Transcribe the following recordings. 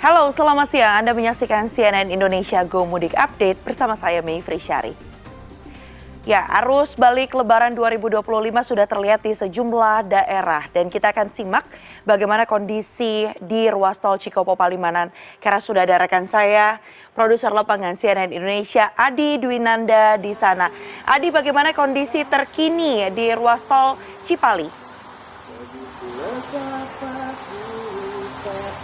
Halo, selamat siang. Anda menyaksikan CNN Indonesia Go Mudik Update bersama saya Mayfri Syari. Ya, arus balik Lebaran 2025 sudah terlihat di sejumlah daerah dan kita akan simak bagaimana kondisi di ruas tol Cikopo Palimanan. Karena sudah ada rekan saya, produser lapangan CNN Indonesia Adi Dwinanda di sana. Adi, bagaimana kondisi terkini di ruas tol Cipali?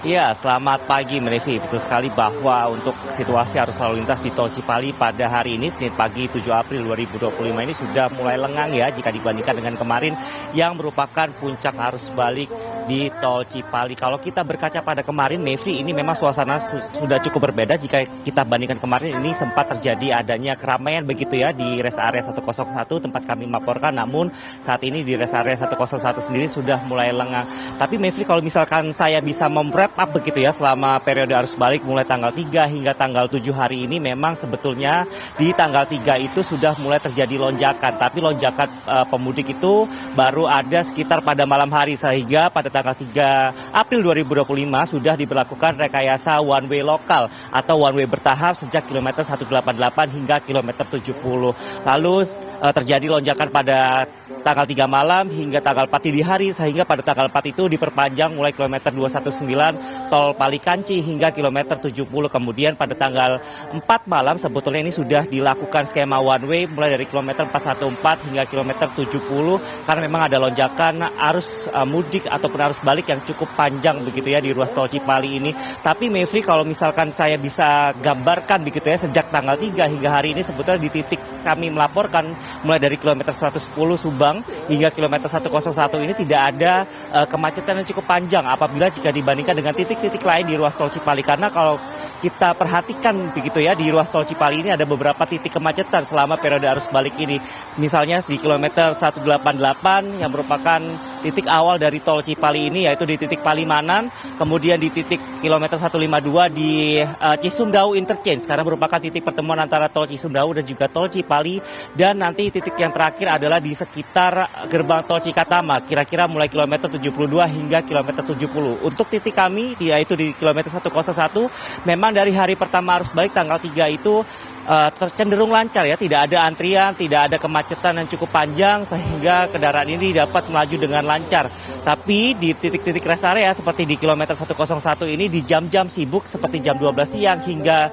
Iya, selamat pagi Mayfri. Betul sekali bahwa untuk situasi arus lalu lintas di tol Cipali pada hari ini, Senin pagi 7 April 2025 ini sudah mulai lengang ya jika dibandingkan dengan kemarin yang merupakan puncak arus balik di tol Cipali. Kalau kita berkaca pada kemarin, Mayfri, ini memang suasana sudah cukup berbeda jika kita bandingkan kemarin. Ini sempat terjadi adanya keramaian begitu ya di rest area 101 tempat kami melaporkan. Namun saat ini di rest area 101 sendiri sudah mulai lengang. Tapi Mayfri, kalau misalkan saya bisa memwrap up begitu ya selama periode arus balik mulai tanggal 3 hingga tanggal 7 hari ini, memang sebetulnya di tanggal 3 itu sudah mulai terjadi lonjakan. Tapi lonjakan pemudik itu baru ada sekitar pada malam hari, sehingga pada tanggal 3 April 2025 sudah diberlakukan rekayasa one way lokal atau one way bertahap sejak kilometer 188 hingga kilometer 70. Lalu terjadi lonjakan pada tanggal 3 malam hingga tanggal 4 dini hari, sehingga pada tanggal 4 itu diperpanjang mulai kilometer 219 tol Palikanci hingga kilometer 70. Kemudian pada tanggal 4 malam sebetulnya ini sudah dilakukan skema one way mulai dari kilometer 414 hingga kilometer 70 karena memang ada lonjakan arus mudik ataupun arus balik yang cukup panjang begitu ya di ruas tol Cipali ini. Tapi Mayfri, kalau misalkan saya bisa gambarkan begitu ya, sejak tanggal 3 hingga hari ini sebetulnya di titik kami melaporkan mulai dari kilometer 110 Subang hingga kilometer 101 ini tidak ada kemacetan yang cukup panjang apabila jika dibandingkan dengan titik-titik lain di ruas tol Cipali. Karena kalau kita perhatikan begitu ya, di ruas tol Cipali ini ada beberapa titik kemacetan selama periode arus balik ini. Misalnya di kilometer 188 yang merupakan titik awal dari tol Cipali ini, yaitu di titik Palimanan, kemudian di titik kilometer 152 di Cisumdawu Interchange, karena merupakan titik pertemuan antara tol Cisumdawu dan juga tol Cipali, dan nanti titik yang terakhir adalah di sekitar gerbang tol Cikatama, kira-kira mulai kilometer 72 hingga kilometer 70. Untuk titik kami, yaitu di kilometer 101, memang dari hari pertama arus balik tanggal 3 itu tercenderung lancar ya, tidak ada antrian, tidak ada kemacetan yang cukup panjang sehingga kendaraan ini dapat melaju dengan lancar. Tapi di titik-titik rest area seperti di kilometer 101 ini di jam-jam sibuk seperti jam 12 siang hingga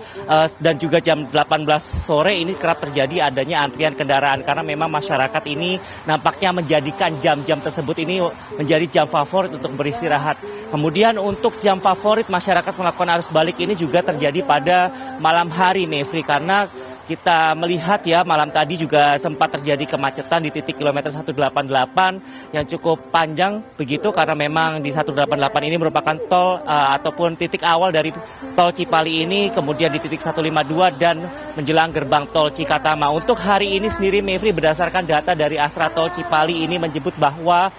dan juga jam 18 sore ini kerap terjadi adanya antrian kendaraan karena memang masyarakat ini nampaknya menjadikan jam-jam tersebut ini menjadi jam favorit untuk beristirahat. Kemudian untuk jam favorit masyarakat melakukan arus balik ini juga terjadi pada malam hari, Mayfri, karena kita melihat ya malam tadi juga sempat terjadi kemacetan di titik kilometer 188 yang cukup panjang begitu karena memang di 188 ini merupakan tol ataupun titik awal dari tol Cipali ini, kemudian di titik 152 dan menjelang gerbang tol Cikatama. Untuk hari ini sendiri, Mayfri, berdasarkan data dari Astra Tol Cipali ini menyebut bahwa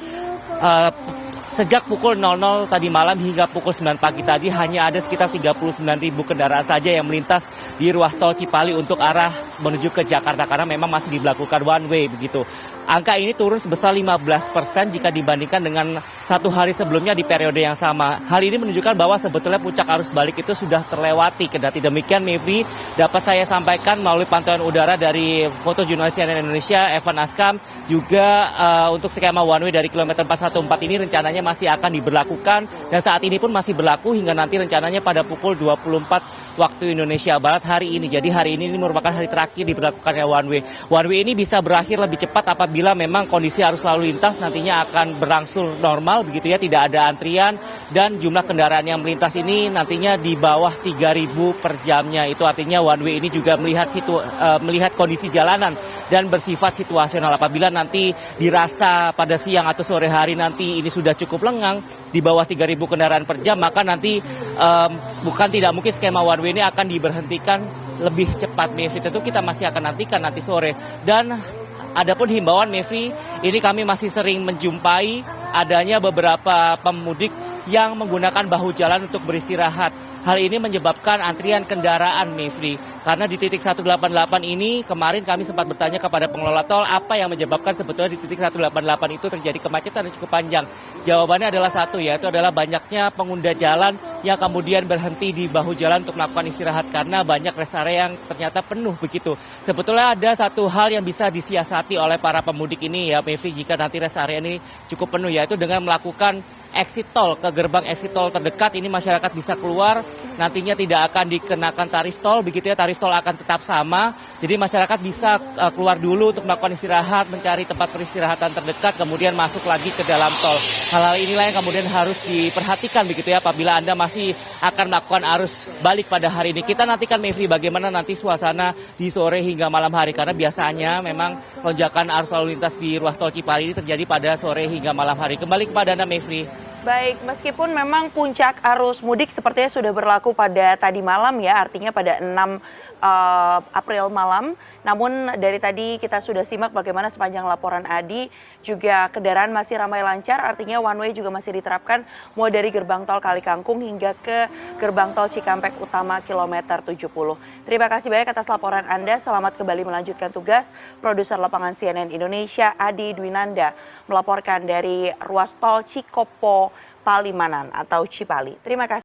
sejak pukul 00 tadi malam hingga pukul 9 pagi tadi hanya ada sekitar 39.000 kendaraan saja yang melintas di ruas tol Cipali untuk arah menuju ke Jakarta karena memang masih diberlakukan one way begitu. Angka ini turun sebesar 15% jika dibandingkan dengan satu hari sebelumnya di periode yang sama. Hal ini menunjukkan bahwa sebetulnya puncak arus balik itu sudah terlewati. Kendati demikian, Mayfri, dapat saya sampaikan melalui pantauan udara dari foto jurnalis CNN Indonesia Evan Askam, juga untuk skema one way dari kilometer 414 ini rencananya masih akan diberlakukan dan saat ini pun masih berlaku hingga nanti rencananya pada pukul 24 waktu Indonesia Barat hari ini. Jadi hari ini merupakan hari terakhir diberlakukannya one way. One way ini bisa berakhir lebih cepat apabila memang kondisi arus lalu lintas nantinya akan berangsur normal begitu ya, tidak ada antrian dan jumlah kendaraan yang melintas ini nantinya di bawah 3.000 per jamnya. Itu artinya one way ini juga melihat kondisi jalanan dan bersifat situasional. Apabila nanti dirasa pada siang atau sore hari nanti ini sudah cukup lengang di bawah 3.000 kendaraan per jam, maka nanti bukan tidak mungkin skema one way ini akan diberhentikan lebih cepat, Mayfri. Tentu kita masih akan nantikan nanti sore. Dan adapun himbauan, Mayfri, ini kami masih sering menjumpai adanya beberapa pemudik yang menggunakan bahu jalan untuk beristirahat. Hal ini menyebabkan antrian kendaraan, Mevri. Karena di titik 188 ini kemarin kami sempat bertanya kepada pengelola tol apa yang menyebabkan sebetulnya di titik 188 itu terjadi kemacetan yang cukup panjang. Jawabannya adalah satu, yaitu adalah banyaknya pengguna jalan yang kemudian berhenti di bahu jalan untuk melakukan istirahat karena banyak rest area yang ternyata penuh begitu. Sebetulnya ada satu hal yang bisa disiasati oleh para pemudik ini ya, Mevri, jika nanti rest area ini cukup penuh, yaitu dengan melakukan exit tol ke gerbang exit tol terdekat. Ini masyarakat bisa keluar, nantinya tidak akan dikenakan tarif tol begitu ya, tarif tol akan tetap sama. Jadi masyarakat bisa keluar dulu untuk melakukan istirahat, mencari tempat peristirahatan terdekat, kemudian masuk lagi ke dalam tol. Hal-hal inilah yang kemudian harus diperhatikan begitu ya apabila Anda masih akan melakukan arus balik pada hari ini. Kita nantikan, Mevri, bagaimana nanti suasana di sore hingga malam hari, karena biasanya memang lonjakan arus lalu lintas di ruas tol Cipali ini terjadi pada sore hingga malam hari. Kembali kepada Anda, Mevri. Baik, meskipun memang puncak arus mudik sepertinya sudah berlaku pada tadi malam ya, artinya pada 6 April malam. Namun dari tadi kita sudah simak bagaimana sepanjang laporan Adi juga kendaraan masih ramai lancar, artinya one way juga masih diterapkan mulai dari gerbang tol Kali Kangkung hingga ke gerbang tol Cikampek Utama kilometer 70. Terima kasih banyak atas laporan Anda, selamat kembali melanjutkan tugas. Produser lapangan CNN Indonesia Adi Dwinanda melaporkan dari ruas tol Cikopo Palimanan atau Cipali. Terima kasih.